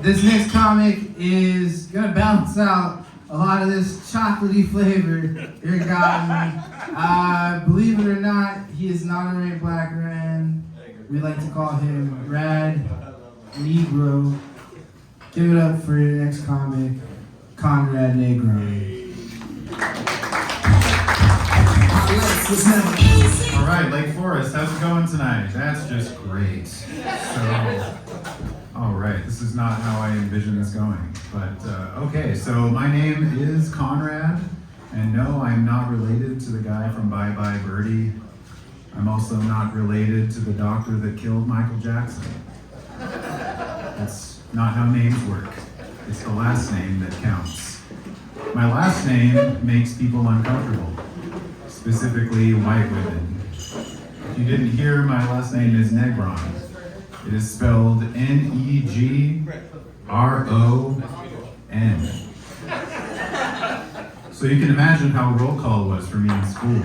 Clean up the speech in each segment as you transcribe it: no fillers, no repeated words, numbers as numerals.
This next comic is gonna balance out a lot of this chocolatey flavor you're gotten. Believe it or not, he is not a honorary black man. We like to call him Rad Negro. Give it up for your next comic, Conrad Negron. All right, Lake Forest, how's it going tonight? That's just great. So, all right, this is not how I envision this going, but okay, so my name is Conrad, and no, I'm not related to the guy from Bye Bye Birdie. I'm also not related to the doctor that killed Michael Jackson. That's not how names work. It's the last name that counts. My last name makes people uncomfortable, specifically white women. If you didn't hear, my last name is Negron. It is spelled Negron. So you can imagine how roll call was for me in school.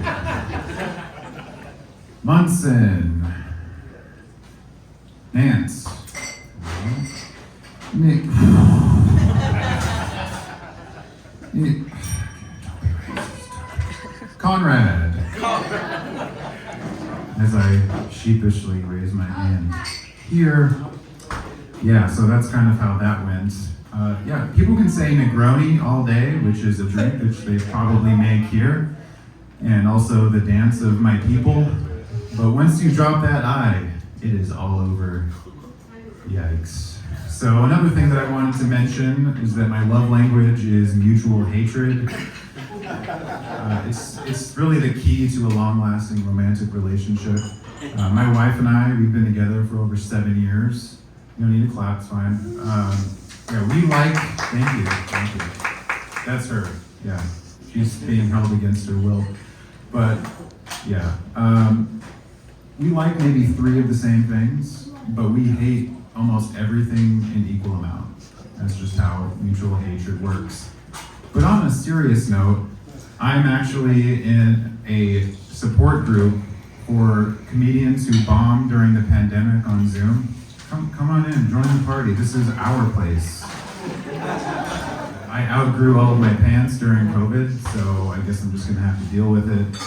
Munson. Nance. Nick. Conrad. As I sheepishly raise my hand. Here. Yeah, so that's kind of how that went. Yeah, people can say Negroni all day, which is a drink which they probably make here, and also the dance of my people. But once you drop that I, it is all over. Yikes. So another thing that I wanted to mention is that my love language is mutual hatred. It's really the key to a long-lasting romantic relationship. My wife and I, we've been together for over 7 years. You don't need to clap, it's fine. Yeah, we like, thank you. That's her, yeah. She's being held against her will. But, yeah. We like maybe 3 of the same things, but we hate almost everything in equal amount. That's just how mutual hatred works. But on a serious note, I'm actually in a support group for comedians who bombed during the pandemic on Zoom. Come on in, join the party. This is our place. I outgrew all of my pants during COVID, so I guess I'm just gonna have to deal with it.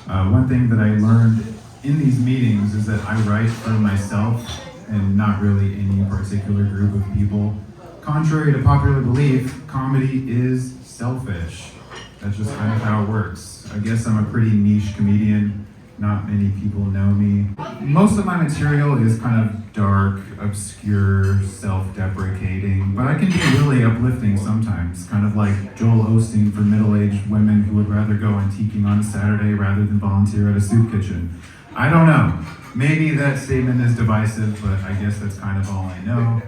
One thing that I learned in these meetings is that I write for myself and not really any particular group of people. Contrary to popular belief, comedy is selfish. That's just kind of how it works. I guess I'm a pretty niche comedian. Not many people know me. Most of my material is kind of dark, obscure, self-deprecating, but I can be really uplifting sometimes, kind of like Joel Osteen for middle-aged women who would rather go antiquing on a Saturday rather than volunteer at a soup kitchen. I don't know. Maybe that statement is divisive, but I guess that's kind of all I know.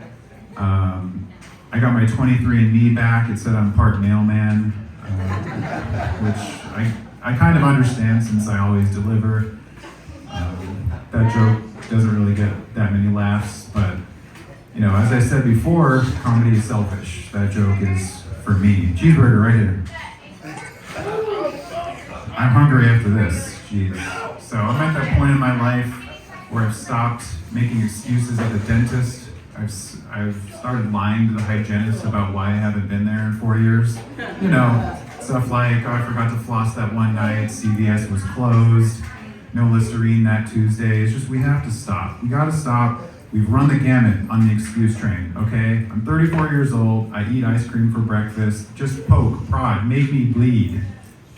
I got my 23andMe back. It said I'm part mailman, which I kind of understand since I always deliver. That joke doesn't really get that many laughs, but you know, as I said before, comedy is selfish. That joke is for me. Cheeseburger right here. I'm hungry after this. Jeez. So I'm at that point in my life where I've stopped making excuses at the dentist. I've started lying to the hygienist about why I haven't been there in 4 years. You know, stuff like, oh, I forgot to floss that one night, CVS was closed, no Listerine that Tuesday. It's just, we have to stop. We gotta stop. We've run the gamut on the excuse train, okay? I'm 34 years old, I eat ice cream for breakfast, just poke, prod, make me bleed.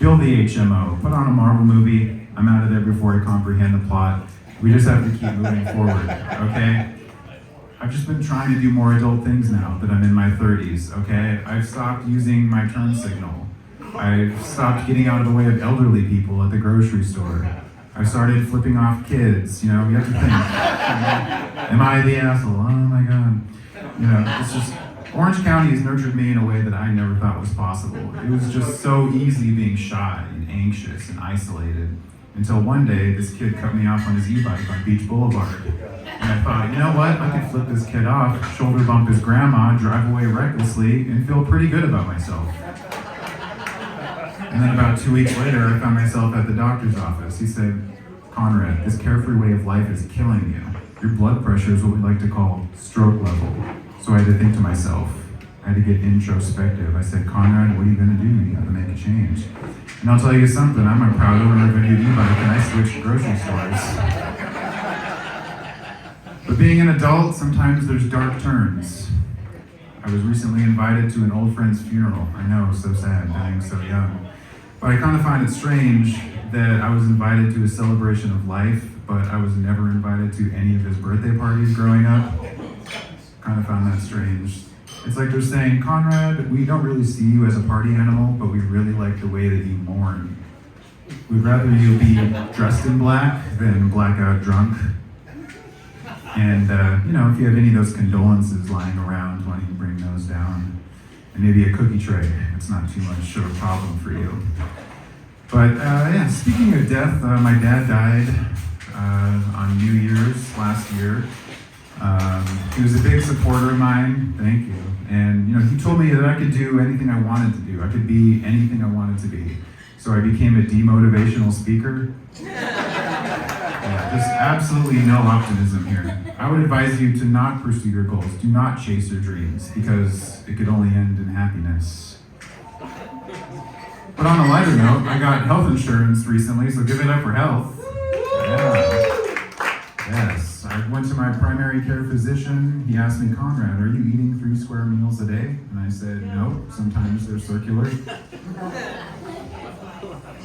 Build the HMO, put on a Marvel movie, I'm out of there before I comprehend the plot. We just have to keep moving forward, okay? I've just been trying to do more adult things now that I'm in my 30s, okay? I've stopped using my turn signal. I've stopped getting out of the way of elderly people at the grocery store. I've started flipping off kids, you know, you have to think. Am I the asshole? Oh my God. You know, it's just, Orange County has nurtured me in a way that I never thought was possible. It was just so easy being shy and anxious and isolated. Until one day, this kid cut me off on his e-bike on Beach Boulevard. And I thought, you know what, I could flip this kid off, shoulder bump his grandma, drive away recklessly, and feel pretty good about myself. And then about 2 weeks later, I found myself at the doctor's office. He said, Conrad, this carefree way of life is killing you. Your blood pressure is what we like to call stroke level. So I had to think to myself, I had to get introspective. I said, Conrad, what are you gonna do? You gotta make a change. And I'll tell you something, I'm a proud owner of a new e-bike and I switched grocery stores. But being an adult, sometimes there's dark turns. I was recently invited to an old friend's funeral. I know, so sad, dying so young. But I kind of find it strange that I was invited to a celebration of life, but I was never invited to any of his birthday parties growing up. Kind of found that strange. It's like they're saying, Conrad, we don't really see you as a party animal, but we really like the way that you mourn. We'd rather you be dressed in black than blackout drunk. And, if you have any of those condolences lying around, why don't you bring those down? And maybe a cookie tray. It's not too much of a problem for you. But, speaking of death, my dad died on New Year's last year. He was a big supporter of mine, thank you. And, he told me that I could do anything I wanted to do. I could be anything I wanted to be. So I became a demotivational speaker. Just absolutely no optimism here. I would advise you to not pursue your goals. Do not chase your dreams, because it could only end in happiness. But on a lighter note, I got health insurance recently, so give it up for health. Yeah. Yes, I went to my primary care physician. He asked me, Conrad, are you eating 3 square meals a day? And I said, no, sometimes they're circular.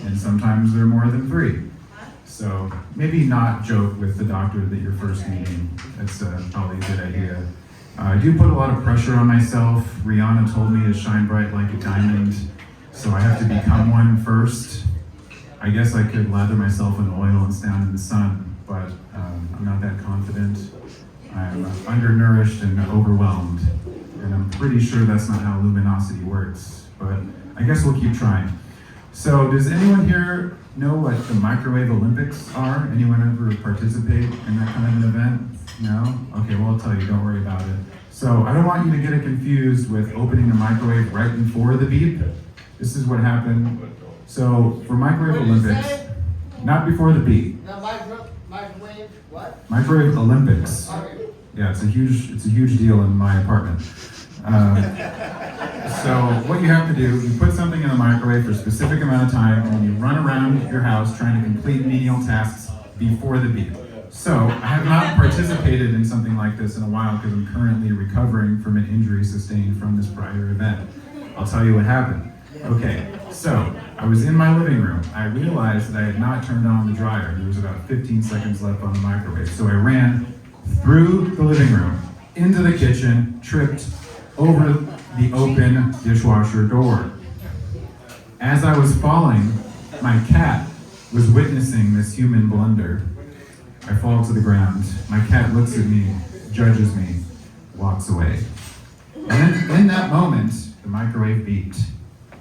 And sometimes they're more than 3. So maybe not joke with the doctor that you're first meeting. That's probably a good idea. I do put a lot of pressure on myself. Rihanna told me to shine bright like a diamond, so I have to become one first. I guess I could lather myself in oil and stand in the sun, but I'm not that confident. I'm undernourished and overwhelmed, and I'm pretty sure that's not how luminosity works, but I guess we'll keep trying. So does anyone here know what the microwave Olympics are? Anyone ever participate in that kind of an event? No? Okay, well I'll tell you, don't worry about it. So I don't want you to get it confused with opening the microwave right before the beep. This is what happened. So for microwave Olympics, not before the beep. No, microwave what? Microwave Olympics. Yeah, it's a huge deal in my apartment. So what you have to do, you put something in the microwave for a specific amount of time, and you run around your house trying to complete menial tasks before the beep. So I have not participated in something like this in a while because I'm currently recovering from an injury sustained from this prior event. I'll tell you what happened. Okay, so I was in my living room. I realized that I had not turned on the dryer. There was about 15 seconds left on the microwave. So I ran through the living room, into the kitchen, tripped over the open dishwasher door. As I was falling, my cat was witnessing this human blunder. I fall to the ground. My cat looks at me, judges me, walks away. And in that moment, the microwave beeped.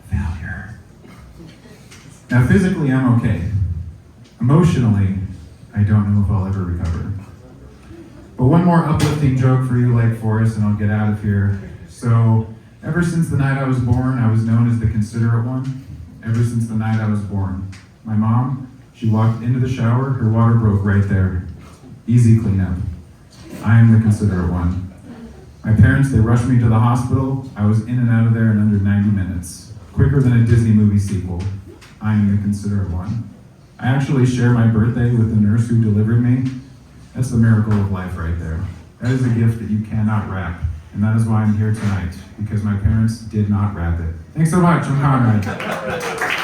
Failure. Now physically, I'm okay. Emotionally, I don't know if I'll ever recover. But one more uplifting joke for you, Lake Forest, and I'll get out of here. So, ever since the night I was born, I was known as the considerate one. Ever since the night I was born. My mom, she walked into the shower, her water broke right there. Easy cleanup. I am the considerate one. My parents, they rushed me to the hospital. I was in and out of there in under 90 minutes. Quicker than a Disney movie sequel. I am the considerate one. I actually share my birthday with the nurse who delivered me. That's the miracle of life right there. That is a gift that you cannot wrap. And that is why I'm here tonight, because my parents did not wrap it. Thanks so much, I'm Conrad.